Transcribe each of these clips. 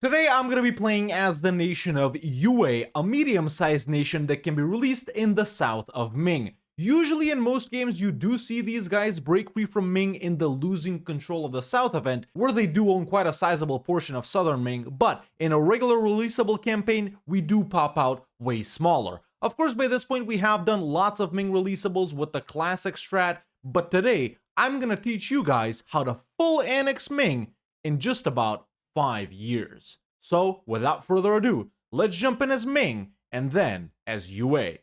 Today I'm going to be playing as the nation of Yue, a medium-sized nation that can be released in the south of Ming. Usually in most games you do see these guys break free from Ming in the losing control of the south event, where they do own quite a sizable portion of southern Ming, but in a regular releasable campaign we do pop out way smaller. Of course by this point we have done lots of Ming releasables with the classic strat, but today I'm going to teach you guys how to full annex Ming in just about 5 years. So, without further ado, let's jump in as Ming and then as Yue.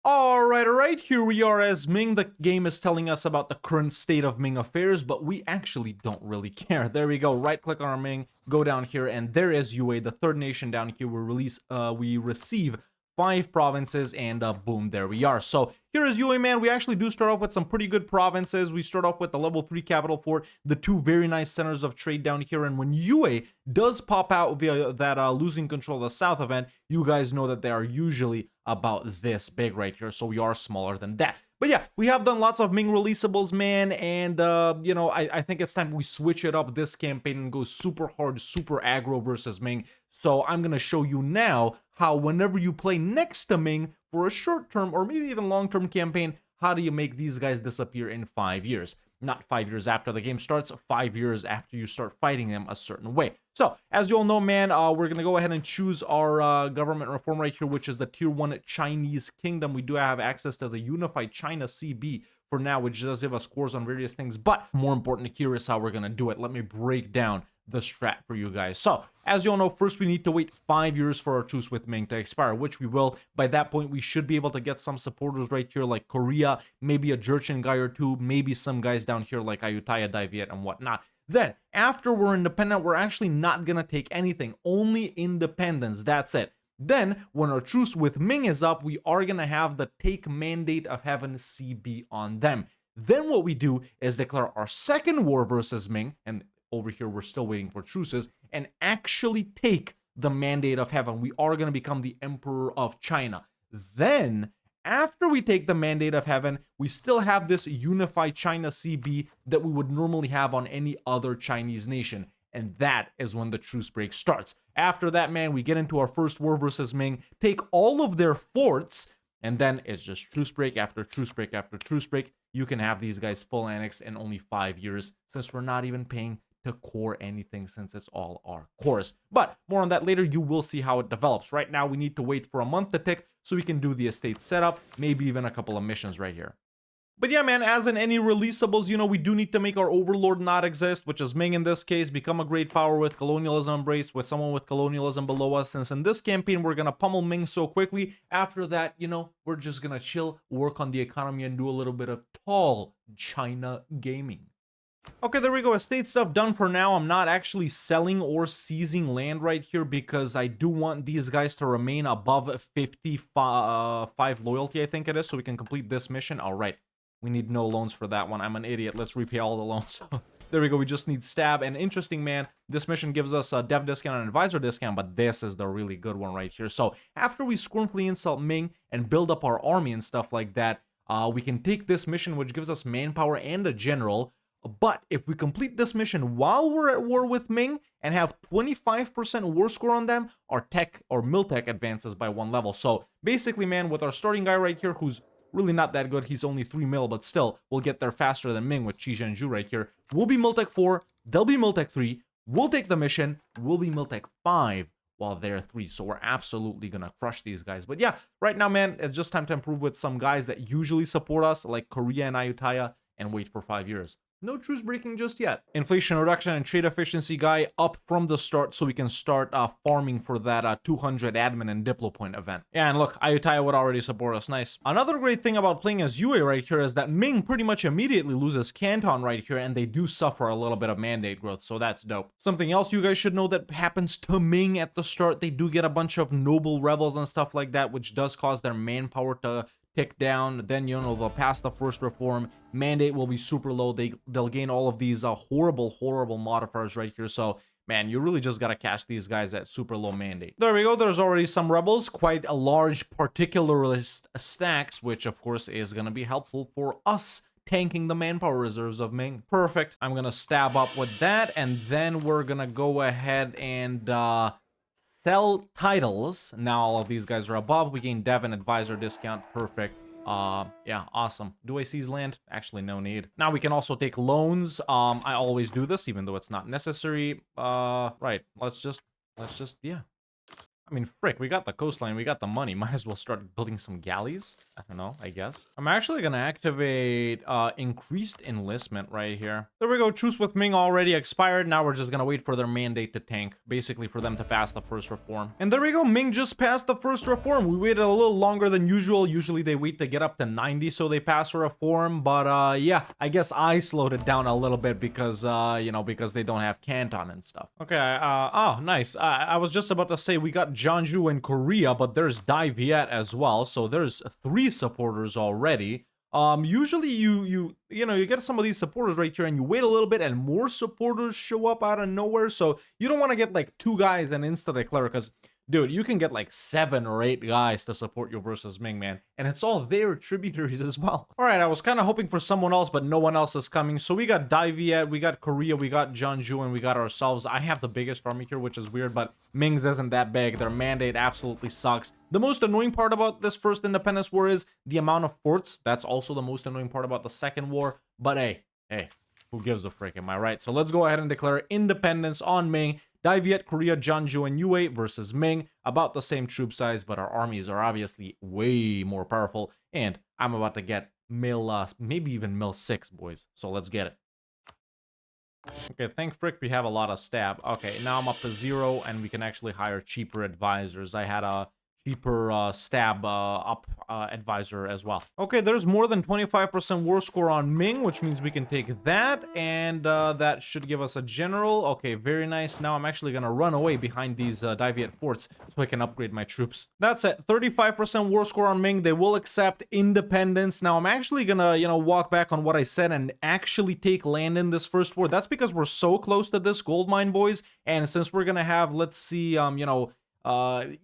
Alright, here we are as Ming. The game is telling us about the current state of Ming affairs, but we actually don't really care. There we go, right click on our Ming, go down here, and there is Yue, the third nation down here. We receive 5 provinces, and boom, there we are. So here is Yue, man. We actually do start off with some pretty good provinces. We start off with the level 3 capital fort, the 2 very nice centers of trade down here, and when Yue does pop out via that losing control of the south event, you guys know that they are usually about this big right here, so we are smaller than that. But yeah, we have done lots of Ming releasables, man, and you know, I think it's time we switch it up this campaign and go super hard, super aggro versus Ming. So I'm gonna show you now how whenever you play next to Ming for a short-term or maybe even long-term campaign, how do you make these guys disappear in 5 years? Not 5 years after the game starts, 5 years after you start fighting them a certain way. So, as you all know, man, we're going to go ahead and choose our government reform right here, which is the Tier 1 Chinese Kingdom. We do have access to the Unified China CB for now, which does give us scores on various things. But more important here is how we're going to do it. Let me break down the strat for you guys. So, as you all know, first we need to wait 5 years for our truce with Ming to expire, which we will. By that point, we should be able to get some supporters right here like Korea, maybe a Jurchen guy or two, maybe some guys down here like Ayutthaya, Dai Viet, and whatnot. Then, after we're independent, we're actually not going to take anything, only independence, that's it. Then, when our truce with Ming is up, we are going to have the Take Mandate of Heaven CB on them. Then what we do is declare our second war versus Ming, and over here we're still waiting for truces, and actually take the Mandate of Heaven. We are going to become the Emperor of China. Then, after we take the Mandate of Heaven, we still have this Unified China CB that we would normally have on any other Chinese nation. And that is when the truce break starts. After that, man, we get into our first war versus Ming, take all of their forts, and then it's just truce break after truce break after truce break. You can have these guys full annex in only 5 years, since we're not even paying to core anything, since it's all our cores. But more on that later. You will see how it develops. Right now we need to wait for a month to tick so we can do the estate setup, maybe even a couple of missions right here. But yeah, man, as in any releasables, you know, we do need to make our overlord not exist, which is Ming in this case, become a great power with colonialism embrace, with someone with colonialism below us, since in this campaign we're gonna pummel Ming so quickly. After that, you know, we're just gonna chill, work on the economy, and do a little bit of tall China gaming. Okay, there we go. Estate stuff done for now. I'm not actually selling or seizing land right here because I do want these guys to remain above 55 loyalty, I think it is, so we can complete this mission. All right, we need no loans for that one. I'm an idiot. Let's repay all the loans. There we go. We just need stab. And interesting, man, this mission gives us a dev discount and advisor discount, but this is the really good one right here. So after we scornfully insult Ming and build up our army and stuff like that, we can take this mission, which gives us manpower and a general. But if we complete this mission while we're at war with Ming and have 25% war score on them, our tech or Miltech advances by 1 level. So basically, man, with our starting guy right here, who's really not that good, he's only 3 mil, but still, we'll get there faster than Ming with Qi Zhenju right here. We'll be Miltech 4, they'll be Miltech 3, we'll take the mission, we'll be Miltech 5 while they're 3. So we're absolutely gonna crush these guys. But yeah, right now, man, it's just time to improve with some guys that usually support us, like Korea and Ayutthaya, and wait for 5 years. No truce breaking just yet. Inflation reduction and trade efficiency guy up from the start so we can start farming for that 200 admin and diplo point event. Yeah, and look, Ayutthaya would already support us. Nice. Another great thing about playing as Yue right here is that Ming pretty much immediately loses Canton right here, and they do suffer a little bit of mandate growth, so that's dope. Something else you guys should know that happens to Ming at the start, they do get a bunch of noble rebels and stuff like that, which does cause their manpower to tick down. Then, you know, they'll pass the first reform, mandate will be super low, they'll gain all of these horrible modifiers right here. So man, you really just gotta catch these guys at super low mandate. There we go, there's already some rebels, quite a large particularist stacks, which of course is gonna be helpful for us tanking the manpower reserves of Ming. Perfect. I'm gonna stab up with that, and then we're gonna go ahead and sell titles. Now all of these guys are above. We gain dev and advisor discount. Perfect. Yeah, awesome. Do I seize land? Actually, no need. Now we can also take loans. I always do this, even though it's not necessary. Right. Let's just, yeah. I mean, frick, we got the coastline, we got the money. Might as well start building some galleys. I don't know, I guess. I'm actually gonna activate increased enlistment right here. There we go, truce with Ming already expired. Now we're just gonna wait for their mandate to tank. Basically for them to pass the first reform. And there we go, Ming just passed the first reform. We waited a little longer than usual. Usually they wait to get up to 90 so they pass a reform. But yeah, I guess I slowed it down a little bit because, you know, because they don't have Canton and stuff. Okay, oh, nice. I was just about to say we got Jeonju and Korea, but there's Dai Viet as well, so there's 3 supporters already. Usually you know, you get some of these supporters right here and you wait a little bit and more supporters show up out of nowhere, so you don't want to get like 2 guys and insta-declare, because dude, you can get like 7 or 8 guys to support you versus Ming, man. And it's all their tributaries as well. Alright, I was kind of hoping for someone else, but no one else is coming. So we got Dai Viet, we got Korea, we got Jeonju, and we got ourselves. I have the biggest army here, which is weird, but Ming's isn't that big. Their mandate absolutely sucks. The most annoying part about this first independence war is the amount of forts. That's also the most annoying part about the second war. But hey, who gives a frick, am I right? So let's go ahead and declare independence on Ming. Dai Viet, Korea, Jeonju, and Yue versus Ming. About the same troop size, but our armies are obviously way more powerful. And I'm about to get maybe even Mill 6, boys. So let's get it. Okay, thank frick we have a lot of stab. Okay, now I'm up to 0, and we can actually hire cheaper advisors. I had a cheaper stab up advisor as well. Okay, there's more than 25% war score on Ming, which means we can take that, and that should give us a general. Okay, very nice. Now I'm actually gonna run away behind these Dai Viet forts so I can upgrade my troops. That's it. 35% war score on Ming. They will accept independence. Now I'm actually gonna, you know, walk back on what I said and actually take land in this first war. That's because we're so close to this gold mine, boys, and since we're gonna have, let's see, you know,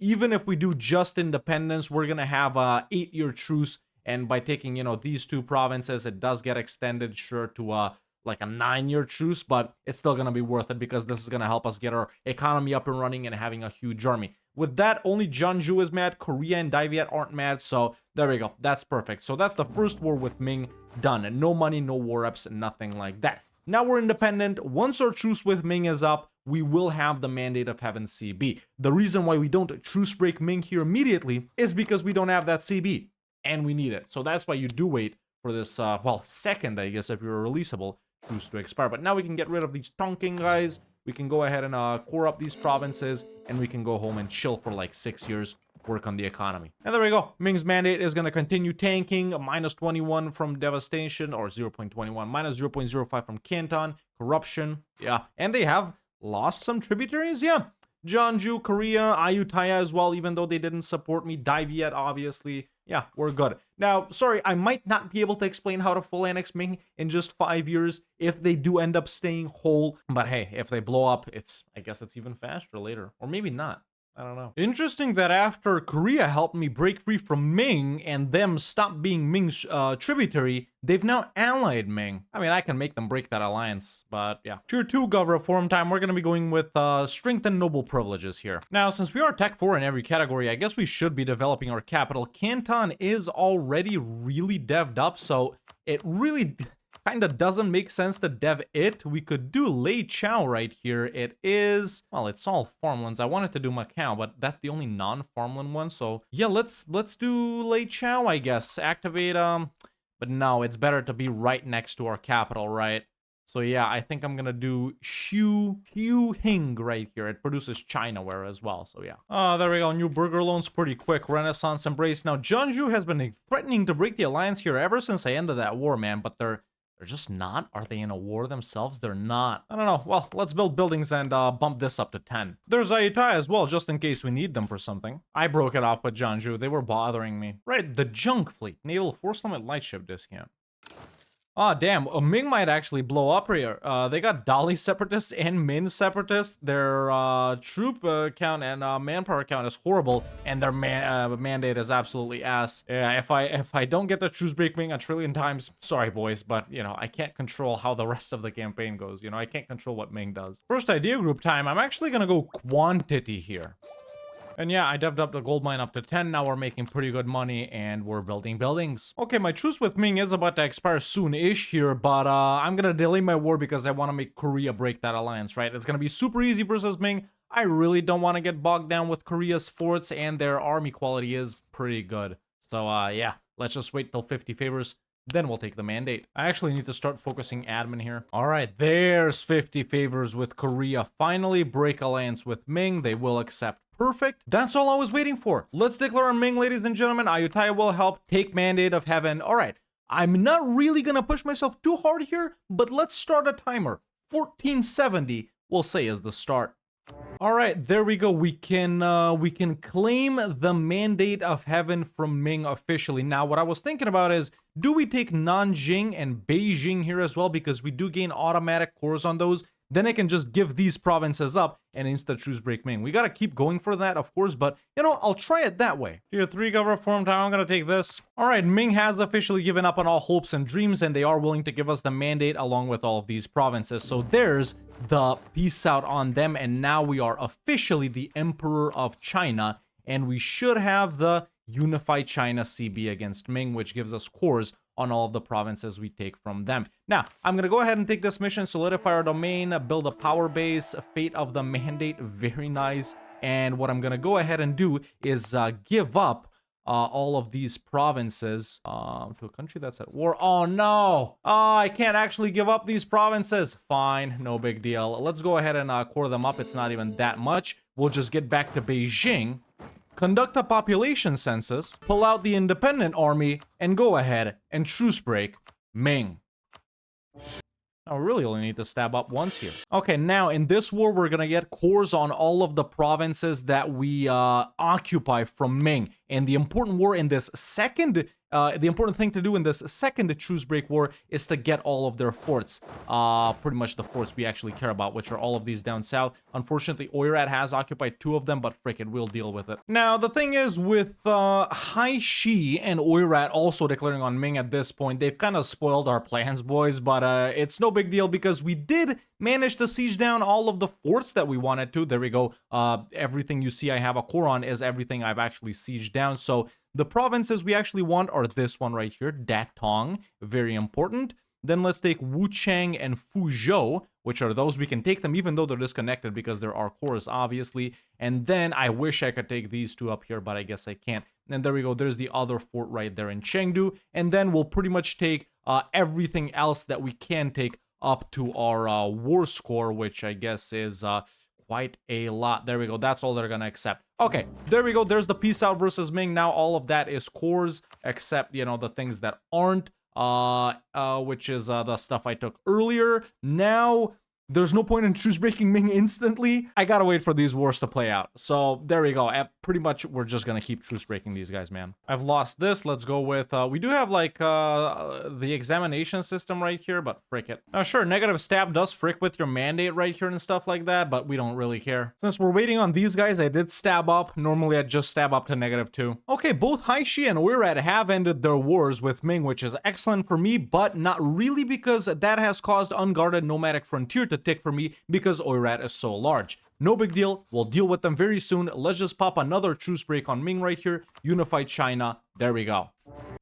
even if we do just independence, we're gonna have a 8-year truce, and by taking, you know, these 2 provinces, it does get extended, sure, to like a 9-year truce, but it's still gonna be worth it because this is gonna help us get our economy up and running and having a huge army. With that, only Jeonju is mad, Korea and Dai Viet aren't mad, so there we go. That's perfect. So that's the first war with Ming done, and no money, no war reps, nothing like that. Now we're independent. Once our truce with Ming is up, we will have the mandate of Heaven CB. The reason why we don't truce break Ming here immediately is because we don't have that CB, and we need it. So that's why you do wait for this, well, second, I guess, if you're a releasable, truce to expire. But now we can get rid of these Tonking guys. We can go ahead and core up these provinces, and we can go home and chill for like 6 years, work on the economy. And there we go. Ming's mandate is going to continue tanking. Minus 21 from devastation, or 0.21. Minus 0.05 from Canton. Corruption. Yeah. And they have lost some tributaries. Yeah. Jeonju, Korea, Ayutthaya as well, even though they didn't support me. Dai Viet, obviously. Yeah, we're good. Now, sorry, I might not be able to explain how to full annex Ming in just 5 years if they do end up staying whole. But hey, if they blow up, I guess it's even faster later. Or maybe not. I don't know. Interesting that after Korea helped me break free from Ming and them stop being Ming's tributary, they've now allied Ming. I mean, I can make them break that alliance, but yeah. Tier 2 Gov reform time. We're going to be going with strength and noble privileges here. Now, since we are Tech 4 in every category, I guess we should be developing our capital. Canton is already really devved up, so it really kind of doesn't make sense to dev it. We could do Lei Chao right here. It is, well, it's all farmlands. I wanted to do Macau, but that's the only non-farmland one. So yeah, let's do Lei Chao, I guess. Activate, but no, it's better to be right next to our capital, right? So yeah, I think I'm gonna do Xiu Hing right here. It produces Chinaware as well, so yeah. There we go. New burger loans pretty quick. Renaissance embrace. Now, Jeonju has been threatening to break the alliance here ever since I ended that war, man, but they're just not. Are they in a war themselves? They're not. I don't know. Well, let's build buildings and bump this up to 10. There's Ayutthaya as well, just in case we need them for something. I broke it off with Jeonju. They were bothering me. Right, the junk fleet. Naval force limit lightship discount. Oh, damn. Ming might actually blow up here. They got Dali separatists and Min separatists. Their troop count and manpower count is horrible, and their mandate is absolutely ass. Yeah, if I don't get the truce break Ming a trillion times, sorry boys, but you know I can't control how the rest of the campaign goes. You know I can't control what Ming does. First idea group time. I'm actually gonna go quantity here. And yeah, I devved up the gold mine up to 10. Now we're making pretty good money and we're building buildings. Okay, my truce with Ming is about to expire soon-ish here, but I'm gonna delay my war because I want to make Korea break that alliance, right? It's gonna be super easy versus Ming. I really don't want to get bogged down with Korea's forts, and their army quality is pretty good. So yeah, let's just wait till 50 favors. Then we'll take the mandate. I actually need to start focusing admin here. All right, there's 50 favors with Korea. Finally, break alliance with Ming. They will accept. Perfect. That's all I was waiting for. Let's declare on Ming, ladies and gentlemen. Ayutthaya will help take Mandate of Heaven. All right. I'm not really going to push myself too hard here, but let's start a timer. 1470, we'll say, is the start. All right, there we go. We can claim the Mandate of Heaven from Ming officially. Now, what I was thinking about is, do we take Nanjing and Beijing here as well? Because we do gain automatic cores on those. Then I can just give these provinces up and insta truce break Ming. We gotta keep going for that, of course, but you know, I'll try it that way. Tier 3 government form time, I'm gonna take this. All right, Ming has officially given up on all hopes and dreams, and they are willing to give us the mandate along with all of these provinces. So there's the peace out on them, and now we are officially the Emperor of China, and we should have the Unified China CB against Ming, which gives us cores on all of the provinces we take from them. Now, I'm going to go ahead and take this mission, solidify our domain, build a power base, fate of the mandate, very nice. And what I'm going to go ahead and do is give up all of these provinces to a country that's at war. Oh no! I can't actually give up these provinces. Fine, no big deal. Let's go ahead and core them up. It's not even that much. We'll just get back to Beijing, conduct a population census, pull out the independent army, and go ahead and truce break Ming. Now, we really only need to stab up once here. Okay, now in this war, we're gonna get cores on all of the provinces that we occupy from Ming. And the important war in this second, the important thing to do in this second truce break war is to get all of their forts. Pretty much the forts we actually care about, which are all of these down south. Unfortunately, Oirat has occupied 2 of them, but frick it, we'll deal with it. Now, the thing is with Haishi and Oirat also declaring on Ming at this point, they've kind of spoiled our plans, boys, but it's no big deal because we did manage to siege down all of the forts that we wanted to. There we go. Everything you see I have a core on is everything I've actually sieged down. So the provinces we actually want are this one right here, Datong, very important. Then let's take Wuchang and Fuzhou, which are those we can take them even though they're disconnected because there are cores, obviously. And then I wish I could take these 2 up here, but I guess I can't. And there we go. There's the other fort right there in Chengdu. And then we'll pretty much take everything else that we can take up to our war score, which I guess is quite a lot. There we go. That's all they're gonna accept. Okay, there we go. There's the peace out versus Ming. Now all of that is cores, except, you know, the things that aren't, which is the stuff I took earlier. Now, there's no point in truce breaking Ming instantly. I gotta wait for these wars to play out. So there we go. Pretty much, we're just gonna keep truce breaking these guys, man. I've lost this. Let's go with, we do have like the examination system right here, but frick it. Now sure, negative stab does frick with your mandate right here and stuff like that, but we don't really care. Since we're waiting on these guys, I did stab up. Normally I'd just stab up to -2. Okay, both Haishi and Oirat have ended their wars with Ming, which is excellent for me, but not really because that has caused unguarded nomadic frontier to tick for me because Oirat is so large. No big deal. We'll deal with them very soon. Let's just pop another truce break on Ming right here. Unified China. There we go.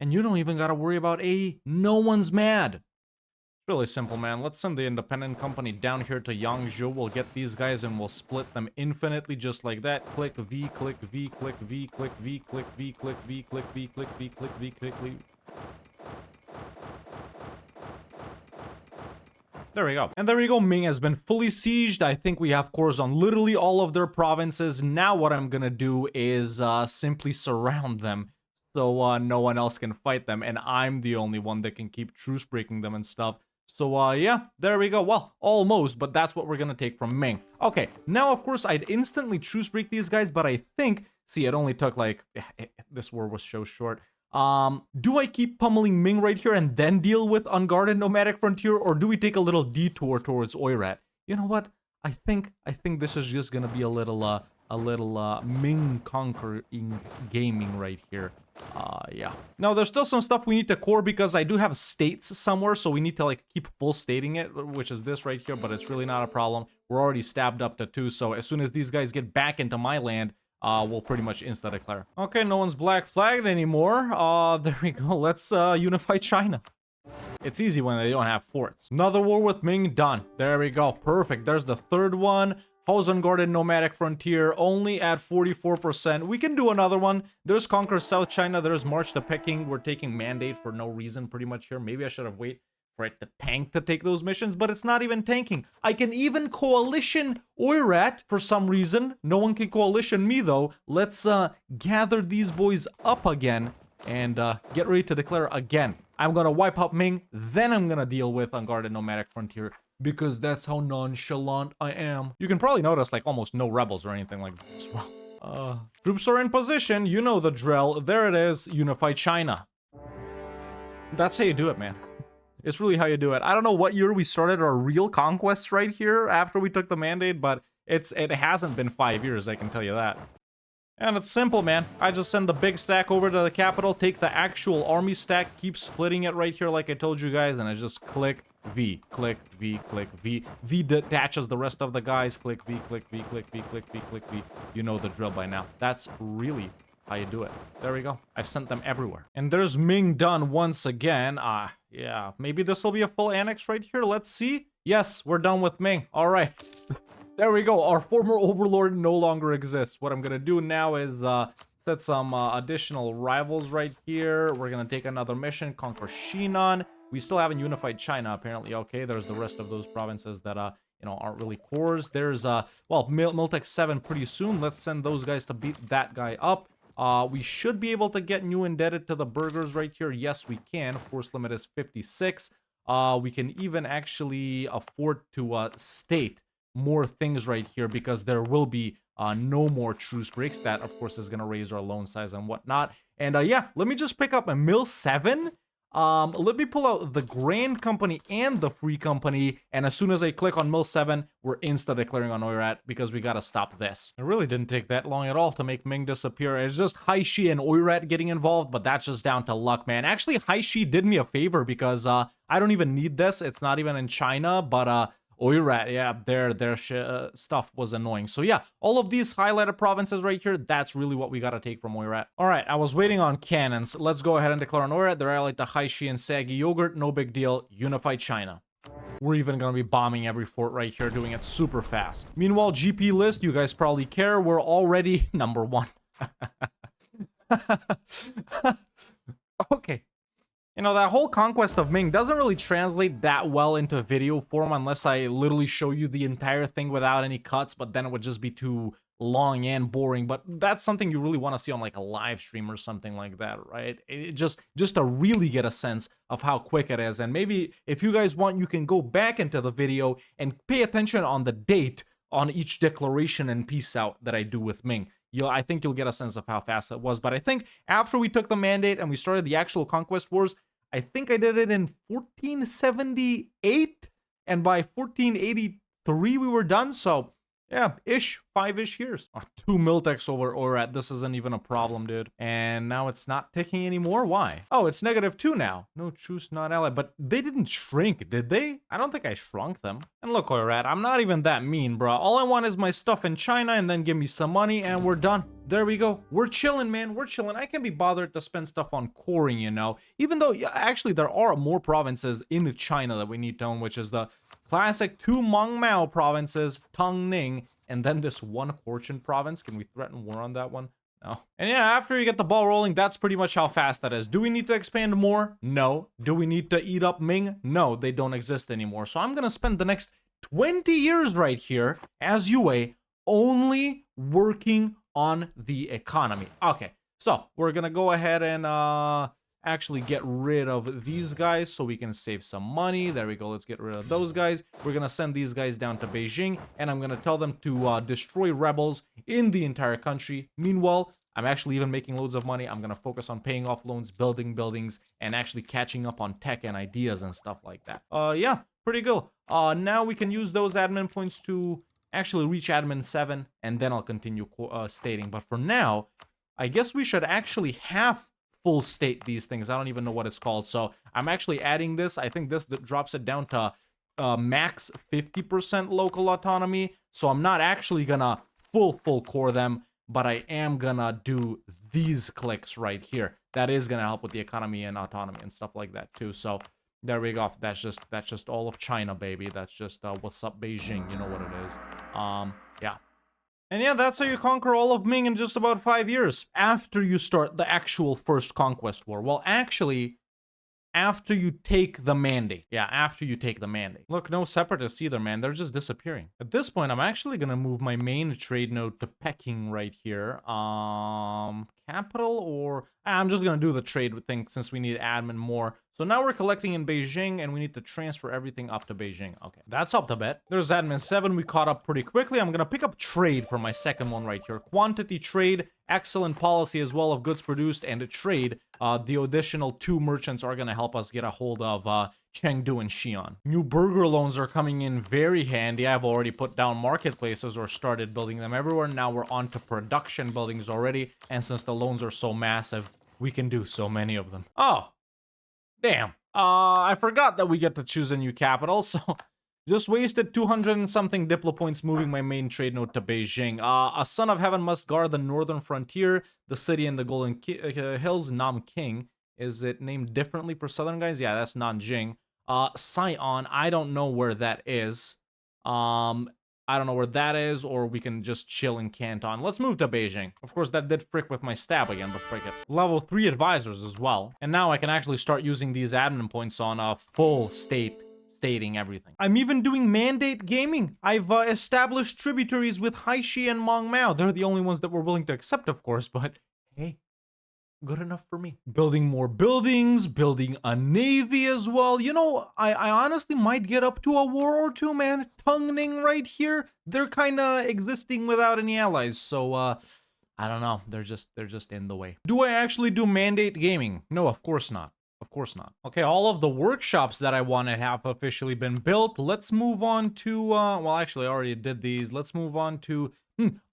And you don't even got to worry about AE. No one's mad. It's really simple, man. Let's send the independent company down here to Yangzhou. We'll get these guys and we'll split them infinitely just like that. Click V, click V, click V, click V, click V, click V, click V, click V, click V, click V. There we go. And there we go. Ming has been fully sieged. I think we have cores on literally all of their provinces. Now what I'm gonna do is simply surround them so no one else can fight them. And I'm the only one that can keep truce breaking them and stuff. So yeah, there we go. Well, almost, but that's what we're gonna take from Ming. Okay, now of course I'd instantly truce break these guys, but I think, see, it only took like, this war was so short. Do I keep pummeling Ming right here and then deal with Unguarded Nomadic Frontier, or do we take a little detour towards Oirat? You know what? I think this is just gonna be a little Ming conquering gaming right here. Yeah. Now there's still some stuff we need to core because I do have states somewhere, so we need to like keep full stating it, which is this right here, but it's really not a problem. We're already stabbed up to 2, so as soon as these guys get back into my land, we'll pretty much insta-declare. Okay, no one's black flagged anymore. There we go. Let's unify China. It's easy when they don't have forts. Another war with Ming done. There we go. Perfect. There's the third one. How's Unguarded Nomadic Frontier only at 44%. We can do another one. There's Conquer South China. There's March to Peking. We're taking Mandate for no reason pretty much here. Maybe I should have waited for it to tank to take those missions, but it's not even tanking. I can even coalition Oirat for some reason. No one can coalition me though. Let's gather these boys up again and get ready to declare again. I'm gonna wipe out Ming, then I'm gonna deal with Unguarded Nomadic Frontier, because that's how nonchalant I am. You can probably notice like almost no rebels or anything like this. Well, troops are in position, you know the drill. There it is, unify China. That's how you do it, man. It's really how you do it. I don't know what year we started our real conquests right here after we took the Mandate, but it hasn't been 5 years, I can tell you that. And it's simple, man. I just send the big stack over to the capital, take the actual army stack, keep splitting it right here like I told you guys, and I just click V, click V, click V. V detaches the rest of the guys. Click V, click V, click V, click V, click V. You know the drill by now. That's really how you do it. There we go. I've sent them everywhere. And there's Ming done once again. Yeah, maybe this will be a full annex right here. Let's see. Yes, we're done with Ming. All right. There we go. Our former overlord no longer exists. What I'm gonna do now is set some additional rivals right here. We're gonna take another mission, conquer Shinan. We still haven't unified China, apparently. Okay, there's the rest of those provinces that you know, aren't really cores. There's well, Miltech 7 pretty soon. Let's send those guys to beat that guy up. We should be able to get new indebted to the burghers right here. Yes, we can. Force limit is 56. We can even actually afford to state more things right here because there will be no more truce breaks. That, of course, is going to raise our loan size and whatnot. And yeah, let me just pick up a Mill 7. Let me pull out the Grand Company and the Free Company, and as soon as I click on Mill 7, we're insta-declaring on Oirat because we gotta stop this. It really didn't take that long at all to make Ming disappear. It's just Haishi and Oirat getting involved, but that's just down to luck, man. Actually, Haishi did me a favor because I don't even need this. It's not even in China, but Oirat, yeah, their stuff was annoying. So yeah, all of these highlighted provinces right here, that's really what we gotta take from Oirat. All right, I was waiting on cannons. Let's go ahead and declare on Oirat. They're allied to Haishi and Sagi Yogurt. No big deal. Unify China. We're even gonna be bombing every fort right here, doing it super fast. Meanwhile, GP list, you guys probably care. We're already number 1. Okay. You know, that whole conquest of Ming doesn't really translate that well into video form unless I literally show you the entire thing without any cuts, but then it would just be too long and boring. But that's something you really want to see on like a live stream or something like that, right? It just to really get a sense of how quick it is. And maybe if you guys want, you can go back into the video and pay attention on the date on each declaration and peace out that I do with Ming. I think you'll get a sense of how fast it was. But I think after we took the Mandate and we started the actual Conquest Wars, I think I did it in 1478. And by 1483, we were done. So, yeah, 5-ish years. 2 Miltechs over Oirat. This isn't even a problem, dude. And now it's not ticking anymore. Why? Oh, it's -2 now. No truce, not allied. But they didn't shrink, did they? I don't think I shrunk them. And look, Oirat, I'm not even that mean, bro. All I want is my stuff in China and then give me some money and we're done. There we go. We're chilling, man. We're chilling. I can be bothered to spend stuff on coring, you know. Even though, actually, there are more provinces in China that we need to own, which is the classic 2 Mangmao provinces, Tongning, and then this 1 Fortune province. Can we threaten war on that one? No. And yeah, after you get the ball rolling, that's pretty much how fast that is. Do we need to expand more? No. Do we need to eat up Ming? No, they don't exist anymore. So I'm going to spend the next 20 years right here as UA only working on the economy. Okay, so we're going to go ahead and actually get rid of these guys so we can save some money. There we go. Let's get rid of those guys. We're gonna send these guys down to Beijing, and I'm gonna tell them to destroy rebels in the entire country. Meanwhile, I'm actually even making loads of money. I'm gonna focus on paying off loans, building buildings, and actually catching up on tech and ideas and stuff like that. Yeah, pretty good. Now we can use those admin points to actually reach admin 7, and then I'll continue stating. But for now, I guess we should actually have full state these things. I don't even know what it's called. So I'm actually adding this. I think this drops it down to max 50% local autonomy. So I'm not actually gonna full core them, but I am gonna do these clicks right here. That is gonna help with the economy and autonomy and stuff like that too. So there we go. That's just all of China, baby. That's just what's up, Beijing. You know what it is. Yeah. And yeah, that's how you conquer all of Ming in just about 5 years. After you start the actual first conquest war. Well, actually, after you take the mandate. Yeah, after you take the mandate. Look, no separatists either, man. They're just disappearing. At this point, I'm actually gonna move my main trade node to Peking right here. Capital, or I'm just gonna do the trade thing since we need admin more. So now we're collecting in Beijing, and we need to transfer everything up to Beijing. Okay, that's up a bit. There's admin 7. We caught up pretty quickly. I'm gonna pick up trade for my second one right here. Quantity trade, excellent policy as well of goods produced and a trade. The additional 2 merchants are gonna help us get a hold of Chengdu and Xi'an. New burger loans are coming in very handy. I've already put down marketplaces or started building them everywhere. Now we're on to production buildings already. And since the loans are so massive, we can do so many of them. Oh, damn. I forgot that we get to choose a new capital, so just wasted 200 and something Diplo points moving my main trade node to Beijing. A son of heaven must guard the northern frontier, the city in the Golden Hills, Namking. Is it named differently for southern guys? Yeah, that's Nanjing. Sion, I don't know where that is. I don't know where that is, or we can just chill in Canton. Let's move to Beijing. Of course, that did frick with my stab again, but frick it. Level 3 advisors as well. And now I can actually start using these admin points on a full stating everything. I'm even doing mandate gaming. I've established tributaries with Haishi and Mongmao. They're the only ones that we're willing to accept, of course, but hey, good enough for me. Building more buildings, building a navy as well. You know, I honestly might get up to a war or two, man. Tungning right here, they're kind of existing without any allies, so I don't know. They're just in the way. Do I actually do mandate gaming? No, of course not. Of course not. Okay, all of the workshops that I wanted have officially been built. Let's move on to well, actually I already did these. Let's move on to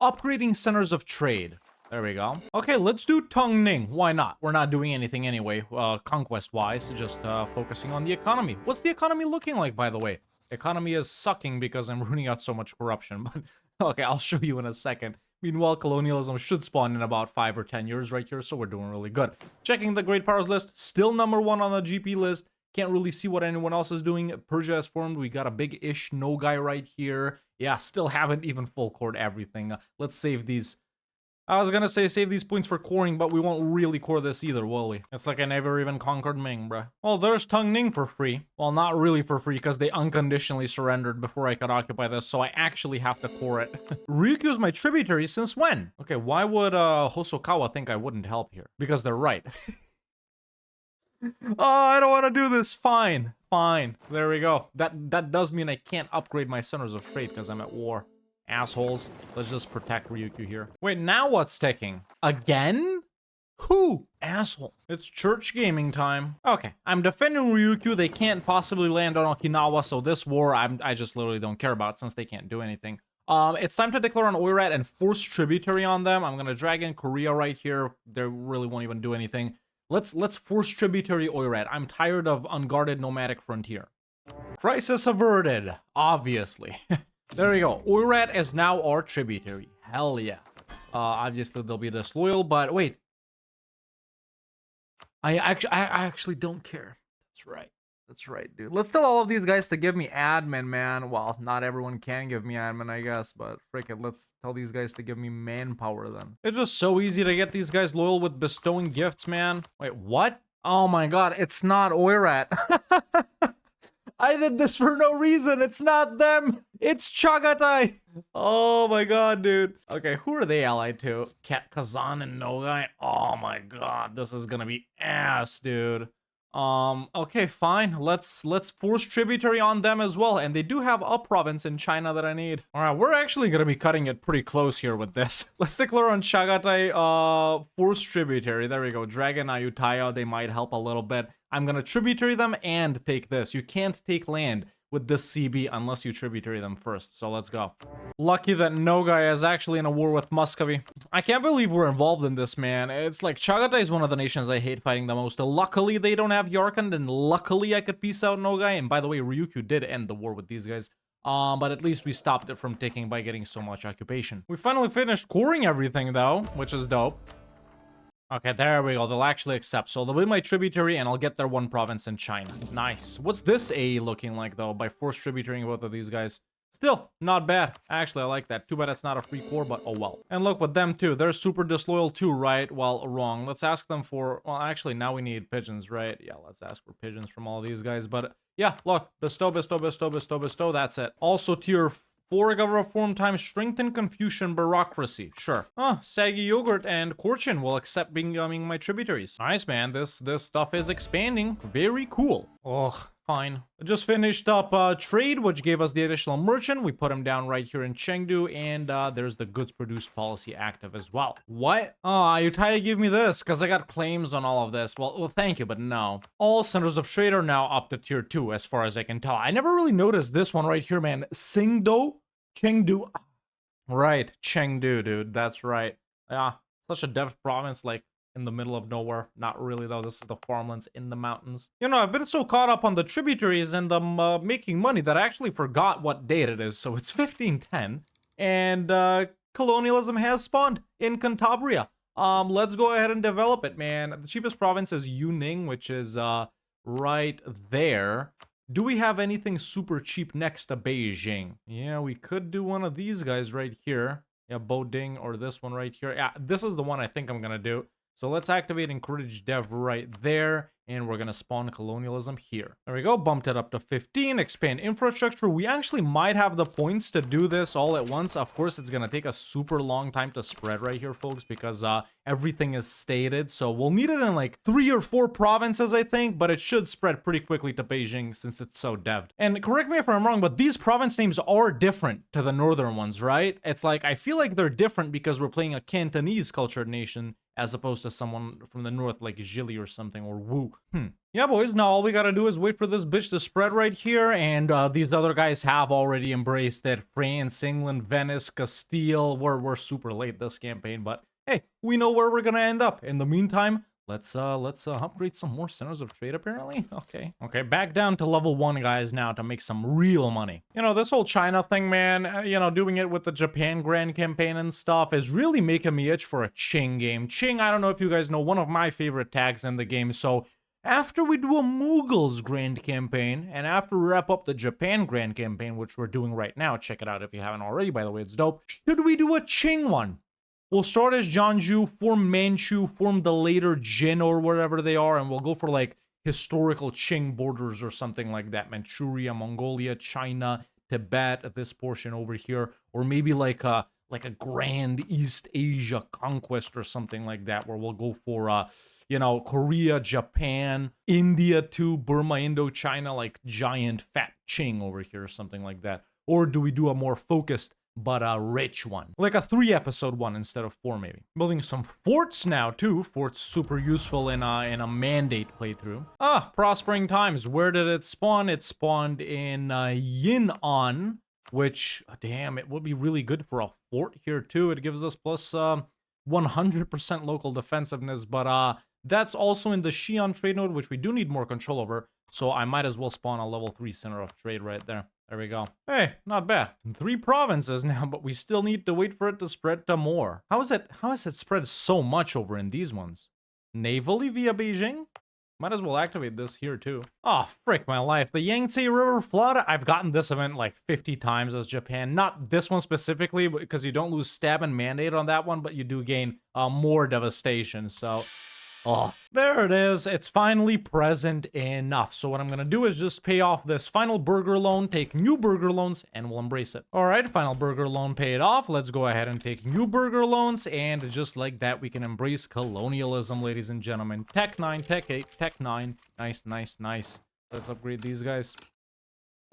upgrading centers of trade. There we go. Okay, let's do Tongning. Why not? We're not doing anything anyway, conquest-wise, just focusing on the economy. What's the economy looking like, by the way? Economy is sucking because I'm rooting out so much corruption, but okay, I'll show you in a second. Meanwhile, colonialism should spawn in about 5 or 10 years right here, so we're doing really good. Checking the Great Powers list, still #1 on the GP list. Can't really see what anyone else is doing. Persia has formed. We got a big-ish no guy right here. Yeah, still haven't even full cored everything. Let's save these. I was gonna say save these points for coring, but we won't really core this either, will we? It's like I never even conquered Ming, bruh. Well, there's Tongning for free. Well, not really for free, because they unconditionally surrendered before I could occupy this, so I actually have to core it. Ryukyu's my tributary since when? Okay, why would Hosokawa think I wouldn't help here? Because they're right. Oh, I don't want to do this. Fine. Fine. There we go. That does mean I can't upgrade my centers of trade because I'm at war. Assholes. Let's just protect Ryukyu here. Wait, now what's ticking? Again? Who? Asshole. It's church gaming time. Okay, I'm defending Ryukyu. They can't possibly land on Okinawa, so this war I just literally don't care about since they can't do anything. It's time to declare an Oirat and force tributary on them. I'm gonna drag in Korea right here. They really won't even do anything. Let's force tributary Oirat. I'm tired of unguarded nomadic frontier. Crisis averted, obviously. There we go. Oirat is now our tributary. Hell yeah. Obviously they'll be disloyal, but wait. I actually don't care. That's right. That's right, dude. Let's tell all of these guys to give me admin, man. Well, not everyone can give me admin, I guess, but frick it. Let's tell these guys to give me manpower then. It's just so easy to get these guys loyal with bestowing gifts, man. Wait, what? Oh my god, it's not Oirat. I did this for no reason. It's not them. It's Chagatai. Oh my god, dude. Okay, who are they allied to? Kazan and Nogai? Oh my god, this is gonna be ass, dude. Okay, fine. Let's force tributary on them as well. And they do have a province in China that I need. Alright, we're actually gonna be cutting it pretty close here with this. Let's declare on Chagatai force tributary. There we go. Dragon Ayutthaya, they might help a little bit. I'm gonna tributary them and take this. You can't take land with this CB unless you tributary them first. So let's go. Lucky that Nogai is actually in a war with Muscovy. I can't believe we're involved in this, man. It's like Chagatai is one of the nations I hate fighting the most. Luckily, they don't have Yarkand, and luckily I could peace out Nogai. And by the way, Ryukyu did end the war with these guys. But at least we stopped it from taking by getting so much occupation. We finally finished coring everything, though, which is dope. Okay, there we go. They'll actually accept. So they'll be my tributary, and I'll get their one province in China. Nice. What's this A looking like, though, by force tributarying both of these guys? Still, not bad. Actually, I like that. Too bad it's not a free core, but oh well. And look with them, too. They're super disloyal, too, right? Well, wrong. Let's ask them for... Well, actually, now we need pigeons, right? Yeah, let's ask for pigeons from all these guys. But, yeah, look. Bestow, bestow, bestow, bestow, bestow. That's it. Also, tier 4 government form times strengthen Confucian bureaucracy. Sure. Saggy Yogurt and Korchin will accept becoming my tributaries. Nice, man. This stuff is expanding. Very cool. Ugh. Fine. Just finished up trade, which gave us the additional merchant. We put him down right here in Chengdu, and there's the goods produced policy active as well. What? Oh, Ayutthaya gave me this because I got claims on all of this. Well, thank you, but no. All centers of trade are now up to tier 2, as far as I can tell. I never really noticed this one right here, man. Singdo? Chengdu? Right, Chengdu, dude. That's right. Yeah, such a dev province, like, in the middle of nowhere. Not really, though. This is the farmlands in the mountains. You know, I've been so caught up on the tributaries and making money that I actually forgot what date it is. So it's 1510, and colonialism has spawned in Cantabria. Let's go ahead and develop it, man. The cheapest province is Yuning, which is right there. Do we have anything super cheap next to Beijing? Yeah, we could do one of these guys right here. Yeah, Boding, or this one right here. Yeah, this is the one I think I'm gonna do. So let's activate Encourage Dev right there, and we're going to spawn colonialism here. There we go, bumped it up to 15, expand infrastructure. We actually might have the points to do this all at once. Of course, it's going to take a super long time to spread right here, folks, because everything is stated. So we'll need it in like 3 or 4 provinces, I think, but it should spread pretty quickly to Beijing since it's so dev'd. And correct me if I'm wrong, but these province names are different to the northern ones, right? It's like, I feel like they're different because we're playing a Cantonese cultured nation, as opposed to someone from the north like Zhili or something, or Wu. Yeah, boys, now all we gotta do is wait for this bitch to spread right here, and these other guys have already embraced it. France, England, Venice, Castile. We're super late this campaign, but hey, we know where we're gonna end up. In the meantime, let's upgrade some more centers of trade, apparently. Okay, back down to level 1, guys, now to make some real money. You know, this whole China thing, man, you know, doing it with the Japan Grand campaign and stuff is really making me itch for a Qing game. Qing, I don't know if you guys know, one of my favorite tags in the game. So after we do a Mughals Grand campaign, and after we wrap up the Japan Grand campaign, which we're doing right now, check it out if you haven't already, by the way, it's dope. Should we do a Qing one? We'll start as Jiangsu, form Manchu, form the later Jin or whatever they are, and we'll go for like historical Qing borders or something like that. Manchuria, Mongolia, China, Tibet, this portion over here, or maybe like a grand East Asia conquest or something like that, where we'll go for you know, Korea, Japan, India too, Burma, Indochina, like giant fat Qing over here or something like that. Or do we do a more focused but a rich one, like a 3-episode one instead of 4, maybe? Building some forts now too. Forts super useful in a mandate playthrough. Prospering times. Where did it spawn? It spawned in Yin'an, which, damn, it would be really good for a fort here too. It gives us plus 100% local defensiveness, but that's also in the Xi'an trade node, which we do need more control over. So I might as well spawn a level 3 center of trade right there. There we go. Hey, not bad. 3 provinces now, but we still need to wait for it to spread to more. How is it spread so much over in these ones? Navally via Beijing? Might as well activate this here too. Oh, frick my life. The Yangtze River flood, I've gotten this event like 50 times as Japan. Not this one specifically, because you don't lose stab and mandate on that one, but you do gain more devastation. So Oh, there it is. It's finally present enough. So what I'm going to do is just pay off this final burger loan, take new burger loans, and we'll embrace it. All right, final burger loan paid off. Let's go ahead and take new burger loans. And just like that, we can embrace colonialism, ladies and gentlemen. Tech 9, Tech 8, Tech 9. Nice, nice, nice. Let's upgrade these guys.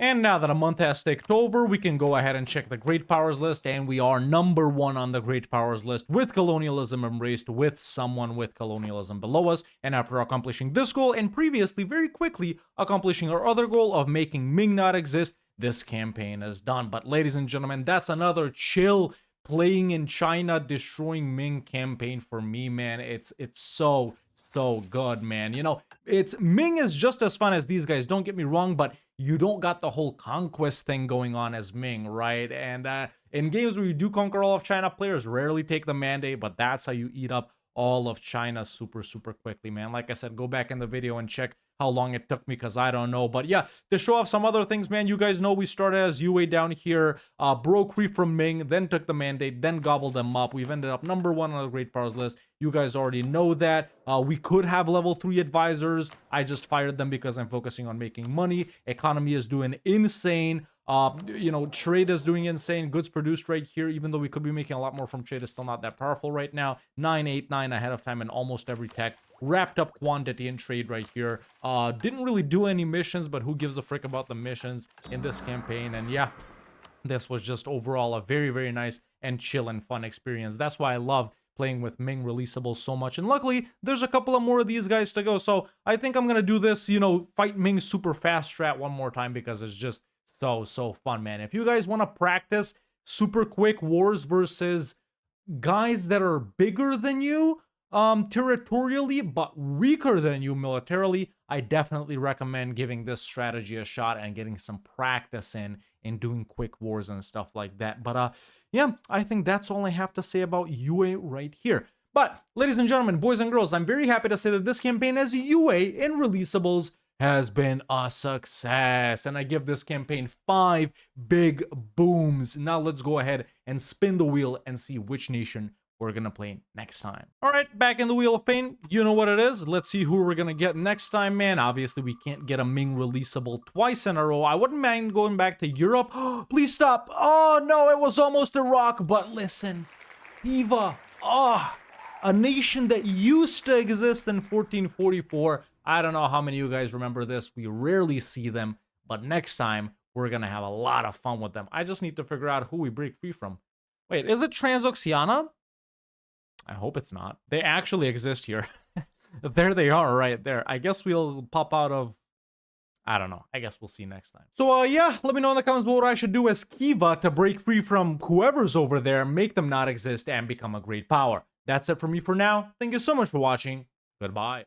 And now that a month has ticked over, we can go ahead and check the Great Powers list, and we are number 1 on the Great Powers list with colonialism embraced, with someone with colonialism below us. And after accomplishing this goal, and previously, very quickly, accomplishing our other goal of making Ming not exist, this campaign is done. But ladies and gentlemen, that's another chill playing in China, destroying Ming campaign for me, man. It's so good, man. You know, Ming is just as fun as these guys, don't get me wrong, but you don't got the whole conquest thing going on as Ming, right? And in games where you do conquer all of China, players rarely take the mandate, but that's how you eat up all of China super quickly, man. Like I said, go back in the video and check how long it took me, because I don't know. But yeah, to show off some other things, man, you guys know we started as UA down here, broke free from Ming, then took the mandate, then gobbled them up. We've ended up number 1 on the Great Powers list. You guys already know that. We could have level 3 advisors. I just fired them because I'm focusing on making money. Economy is doing insane. You know, trade is doing insane. Goods produced right here, even though we could be making a lot more from trade, is still not that powerful right now. 989 ahead of time in almost every tech. Wrapped up quantity in trade right here. Didn't really do any missions, but who gives a frick about the missions in this campaign? And yeah, this was just overall a very nice and chill and fun experience. That's why I love playing with Ming Releasables so much. And luckily, there's a couple of more of these guys to go. So I think I'm going to do this, you know, fight Ming super fast strat one more time, because it's just so fun, man. If you guys want to practice super quick wars versus guys that are bigger than you territorially but weaker than you militarily, I definitely recommend giving this strategy a shot and getting some practice in doing quick wars and stuff like that. But yeah, I think that's all I have to say about UA right here. But ladies and gentlemen, boys and girls, I'm very happy to say that this campaign as UA in Releasables has been a success, and I give this campaign 5 big booms. Now let's go ahead and spin the wheel and see which nation we're gonna play next time. All right, back in the Wheel of Pain. You know what it is. Let's see who we're gonna get next time, man. Obviously, we can't get a Ming Releasable twice in a row. I wouldn't mind going back to Europe. Please stop. Oh, no, it was almost Iraq. But listen, Kiva. A nation that used to exist in 1444. I don't know how many of you guys remember this. We rarely see them, but next time, we're gonna have a lot of fun with them. I just need to figure out who we break free from. Wait, is it Transoxiana? I hope it's not. They actually exist here. There they are right there. I guess we'll pop out of... I don't know. I guess we'll see next time. So, yeah, let me know in the comments what I should do as Kiva to break free from whoever's over there, make them not exist, and become a great power. That's it for me for now. Thank you so much for watching. Goodbye.